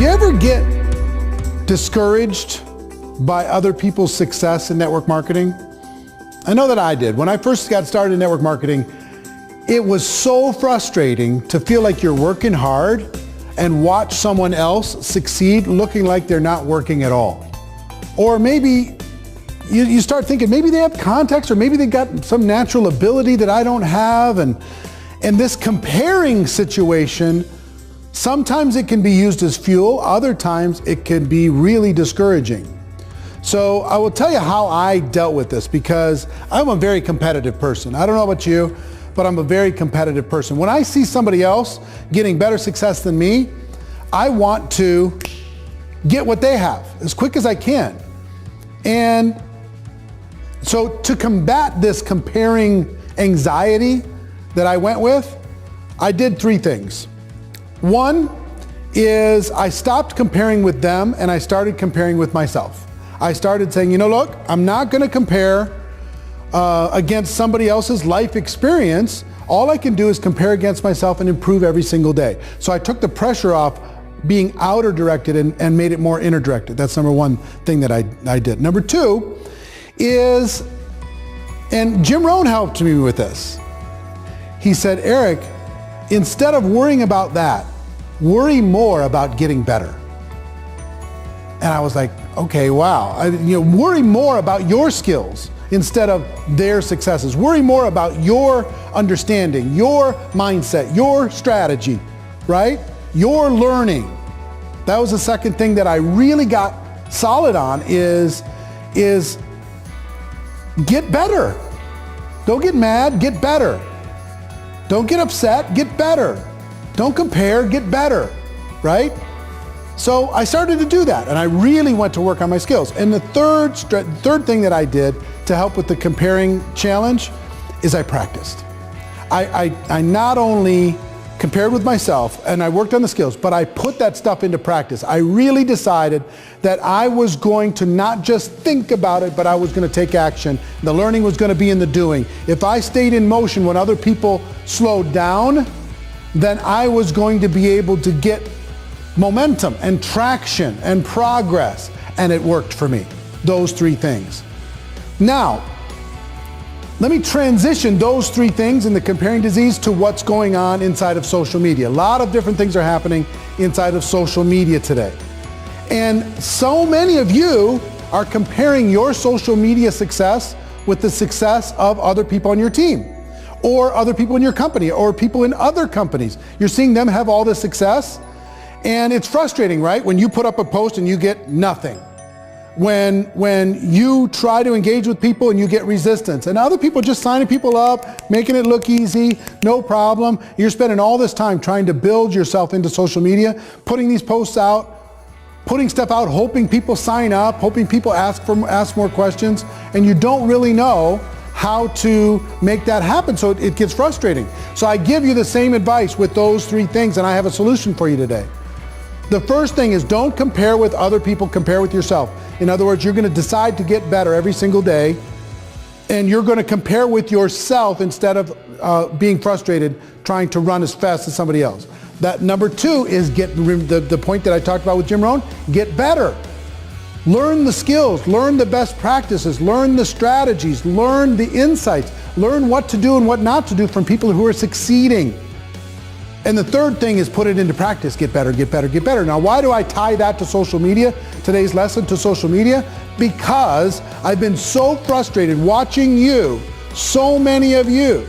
you ever get discouraged by other people's success in network marketing? I know that I did. When I first got started in network marketing, it was so frustrating to feel like you're working hard and watch someone else succeed looking like they're not working at all. Or maybe you start thinking maybe they have context, or maybe they got some natural ability that I don't have, and this comparing situation, sometimes it can be used as fuel, other times it can be really discouraging. So I will tell you how I dealt with this, because I'm a very competitive person. I don't know about you, but I'm a very competitive person. When I see somebody else getting better success than me, I want to get what they have as quick as I can. And so to combat this comparing anxiety that I went with, I did three things. One is I stopped comparing with them and I started comparing with myself. I started saying, you know, look, I'm not going to compare against somebody else's life experience. All I can do is compare against myself and improve every single day. So I took the pressure off being outer directed and made it more inner directed. That's number one thing that I did. Number two is, and Jim Rohn helped me with this. He said, Eric, instead of worrying about that, worry more about getting better. And I was like, okay, wow. Worry more about your skills instead of their successes. Worry more about your understanding, your mindset, your strategy, right? Your learning. That was the second thing that I really got solid on is get better. Don't get mad, get better. Don't get upset, get better. Don't compare, get better, right? So I started to do that, and I really went to work on my skills. And the third thing that I did to help with the comparing challenge is I practiced. I not only compared with myself and I worked on the skills, but I put that stuff into practice. I really decided that I was going to not just think about it, but I was going to take action. The learning was going to be in the doing. If I stayed in motion when other people slowed down, then I was going to be able to get momentum and traction and progress, and it worked for me. Those three things. Now, let me transition those three things in the comparing disease to what's going on inside of social media. A lot of different things are happening inside of social media today. And so many of you are comparing your social media success with the success of other people on your team, or other people in your company, or people in other companies. You're seeing them have all this success, and it's frustrating, right? When you put up a post and you get nothing. When you try to engage with people and you get resistance, and other people just signing people up, making it look easy, no problem. You're spending all this time trying to build yourself into social media, putting these posts out, putting stuff out, hoping people sign up, hoping people ask more questions, and you don't really know how to make that happen, so it gets frustrating. So I give you the same advice with those three things, and I have a solution for you today. The first thing is, don't compare with other people, compare with yourself. In other words, you're going to decide to get better every single day, and you're going to compare with yourself instead of being frustrated trying to run as fast as somebody else. That number two is the point that I talked about with Jim Rohn, get better. Learn the skills, learn the best practices, learn the strategies, learn the insights, learn what to do and what not to do from people who are succeeding. And the third thing is put it into practice. Get better, get better, get better. Now, why do I tie that to social media, today's lesson to social media? Because I've been so frustrated watching you, so many of you,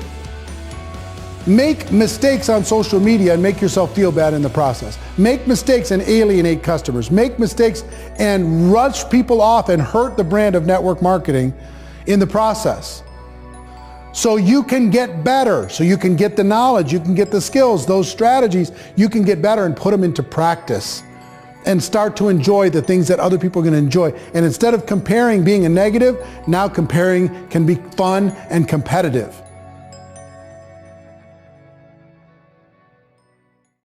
make mistakes on social media and make yourself feel bad in the process. Make mistakes and alienate customers. Make mistakes and rush people off and hurt the brand of network marketing in the process. So you can get better, so you can get the knowledge, you can get the skills, those strategies, you can get better and put them into practice and start to enjoy the things that other people are going to enjoy. And instead of comparing being a negative, now comparing can be fun and competitive.